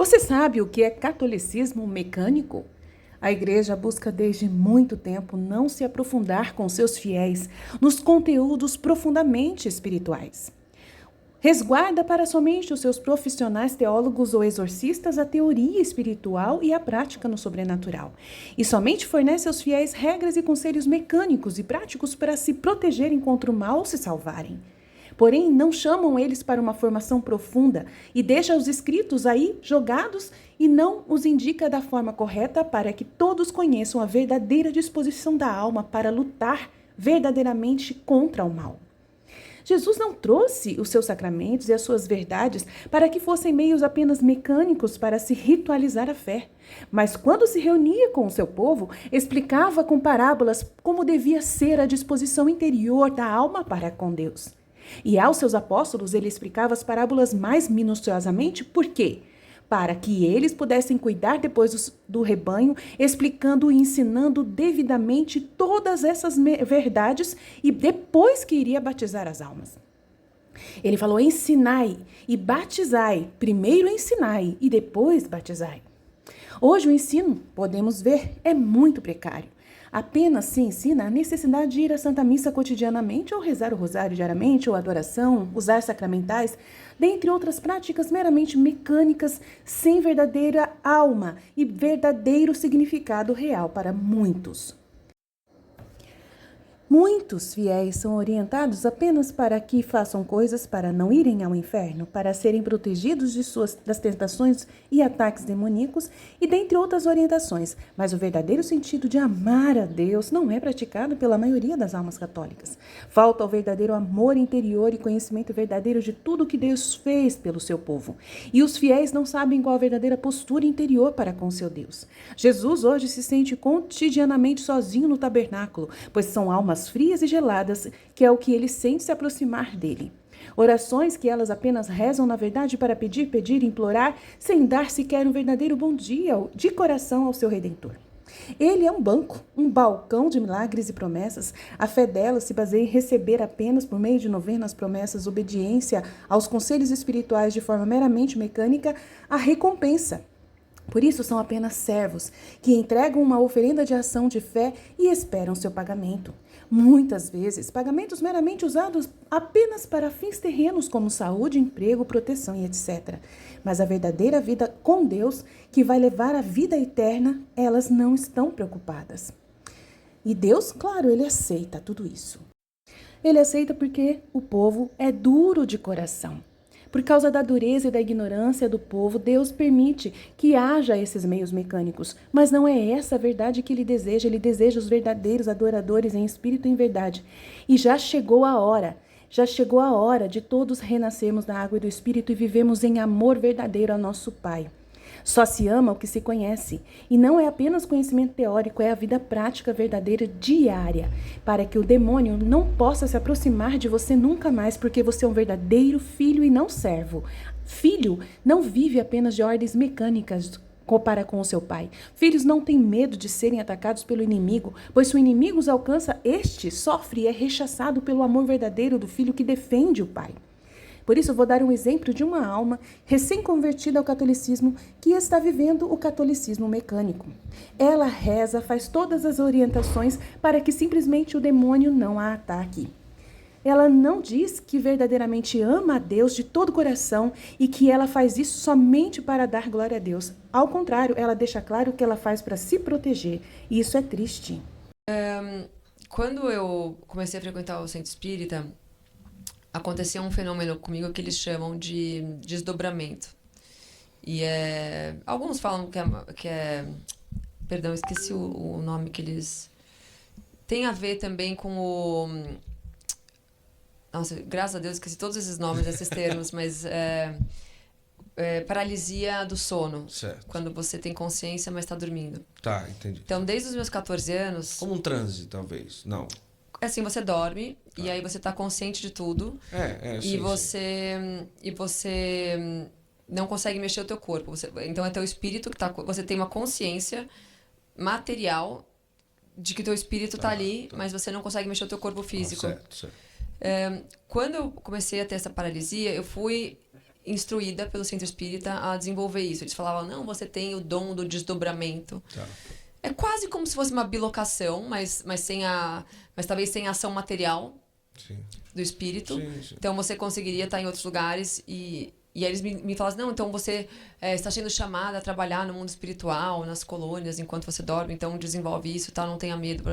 Você sabe o que é catolicismo mecânico? A igreja busca desde muito tempo não se aprofundar com seus fiéis nos conteúdos profundamente espirituais. Resguarda para somente os seus profissionais teólogos ou exorcistas a teoria espiritual e a prática no sobrenatural. E somente fornece aos fiéis regras e conselhos mecânicos e práticos para se protegerem contra o mal ou se salvarem. Porém, não chamam eles para uma formação profunda e deixa os escritos aí jogados e não os indica da forma correta para que todos conheçam a verdadeira disposição da alma para lutar verdadeiramente contra o mal. Jesus não trouxe os seus sacramentos e as suas verdades para que fossem meios apenas mecânicos para se ritualizar a fé. Mas quando se reunia com o seu povo, explicava com parábolas como devia ser a disposição interior da alma para com Deus. E aos seus apóstolos ele explicava as parábolas mais minuciosamente, por quê? Para que eles pudessem cuidar depois do rebanho, explicando e ensinando devidamente todas essas verdades e depois que iria batizar as almas. Ele falou: ensinai e batizai, primeiro ensinai e depois batizai. Hoje o ensino, podemos ver, é muito precário. Apenas se ensina a necessidade de ir à Santa Missa cotidianamente, ou rezar o rosário diariamente, ou adoração, usar sacramentais, dentre outras práticas meramente mecânicas, sem verdadeira alma e verdadeiro significado real para muitos. Muitos fiéis são orientados apenas para que façam coisas para não irem ao inferno, para serem protegidos das tentações e ataques demoníacos e dentre outras orientações, mas o verdadeiro sentido de amar a Deus não é praticado pela maioria das almas católicas. Falta o verdadeiro amor interior e conhecimento verdadeiro de tudo que Deus fez pelo seu povo. E os fiéis não sabem qual a verdadeira postura interior para com seu Deus. Jesus hoje se sente cotidianamente sozinho no tabernáculo, pois são almas frias e geladas, que é o que ele sente se aproximar dele. Orações que elas apenas rezam, na verdade, para pedir, implorar, sem dar sequer um verdadeiro bom dia de coração ao seu Redentor. Ele é um banco, um balcão de milagres e promessas. A fé dela se baseia em receber apenas por meio de novenas, promessas, obediência aos conselhos espirituais de forma meramente mecânica, a recompensa. Por isso são apenas servos que entregam uma oferenda de ação de fé e esperam seu pagamento. Muitas vezes, pagamentos meramente usados apenas para fins terrenos como saúde, emprego, proteção e etc. Mas a verdadeira vida com Deus, que vai levar à vida eterna, elas não estão preocupadas. E Deus, claro, ele aceita tudo isso. Ele aceita porque o povo é duro de coração. Por causa da dureza e da ignorância do povo, Deus permite que haja esses meios mecânicos. Mas não é essa a verdade que ele deseja os verdadeiros adoradores em espírito e em verdade. E já chegou a hora de todos renascermos da água e do espírito e vivemos em amor verdadeiro a nosso Pai. Só se ama o que se conhece, e não é apenas conhecimento teórico, é a vida prática verdadeira diária, para que o demônio não possa se aproximar de você nunca mais, porque você é um verdadeiro filho e não servo. Filho não vive apenas de ordens mecânicas para com o seu pai. Filhos não têm medo de serem atacados pelo inimigo, pois se o inimigo os alcança, este sofre e é rechaçado pelo amor verdadeiro do filho que defende o pai. Por isso, eu vou dar um exemplo de uma alma recém-convertida ao catolicismo que está vivendo o catolicismo mecânico. Ela reza, faz todas as orientações para que simplesmente o demônio não a ataque. Ela não diz que verdadeiramente ama a Deus de todo o coração e que ela faz isso somente para dar glória a Deus. Ao contrário, ela deixa claro que ela faz para se proteger. E isso é triste. Quando eu comecei a frequentar o centro espírita, aconteceu um fenômeno comigo que eles chamam de desdobramento. E alguns falam que é perdão, esqueci o nome que eles... Tem a ver também com o... Nossa, graças a Deus esqueci todos esses nomes, esses termos, mas paralisia do sono. Certo. Quando você tem consciência, mas está dormindo. Tá, entendi. Então, desde os meus 14 anos... Como um transe, talvez. Não. Assim, você dorme, e aí você está consciente de tudo. E você não consegue mexer o teu corpo. Então, é teu espírito que tá... Você tem uma consciência material de que teu espírito está ali, mas você não consegue mexer o teu corpo físico. Certo. Quando eu comecei a ter essa paralisia, eu fui instruída pelo Centro Espírita a desenvolver isso. Eles falavam, não, você tem o dom do desdobramento. Tá. É quase como se fosse uma bilocação, mas talvez sem ação material Sim. do espírito. Sim, sim. Então você conseguiria estar em outros lugares e aí eles me falavam, não, então você está sendo chamada a trabalhar no mundo espiritual, nas colônias, enquanto você dorme, então desenvolve isso, tal, não tenha medo.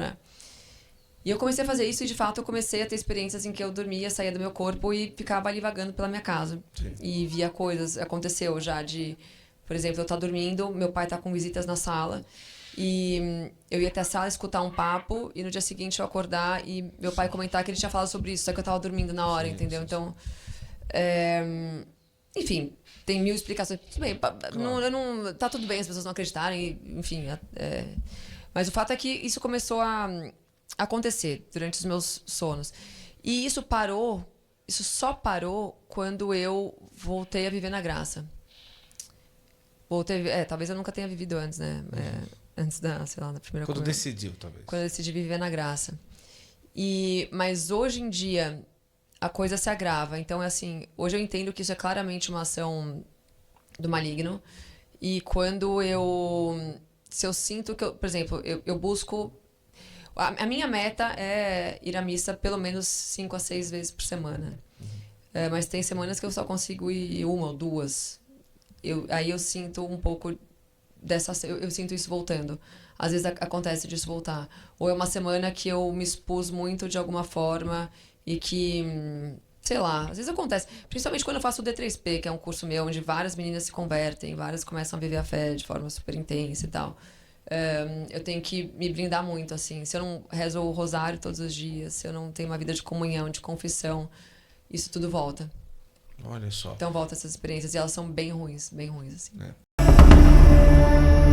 E eu comecei a fazer isso e, de fato, eu comecei a ter experiências em que eu dormia, saía do meu corpo e ficava ali vagando pela minha casa. Sim. E via coisas, aconteceu já de, por exemplo, eu estar dormindo, meu pai tá com visitas na sala e eu ia até a sala escutar um papo e no dia seguinte eu acordar e meu pai comentar que ele tinha falado sobre isso, só que eu tava dormindo na hora, Sim, entendeu? sim, Então, enfim, tem mil explicações. Tudo bem, tá tudo bem as pessoas não acreditarem, enfim. Mas o fato é que isso começou a acontecer durante os meus sonos. E isso só parou quando eu voltei a viver na graça. Talvez eu nunca tenha vivido antes, né? Antes da primeira Quando comunhão. decidiu, talvez. Quando eu decidi viver na graça. Mas hoje em dia, a coisa se agrava. Então, assim, hoje eu entendo que isso é claramente uma ação do maligno. E quando se eu sinto que por exemplo, eu busco... A minha meta é ir à missa pelo menos 5 a 6 vezes por semana. Mas tem semanas que eu só consigo ir 1 ou 2. Aí eu sinto um pouco eu sinto isso voltando. Às vezes acontece disso voltar. Ou é uma semana que eu me expus muito de alguma forma e que, sei lá, às vezes acontece. Principalmente quando eu faço o D3P, que é um curso meu onde várias meninas se convertem, várias começam a viver a fé de forma super intensa e tal. Eu tenho que me blindar muito, assim. Se eu não rezo o rosário todos os dias, se eu não tenho uma vida de comunhão, de confissão, isso tudo volta. Olha só. Então volta essas experiências e elas são bem ruins, assim. É.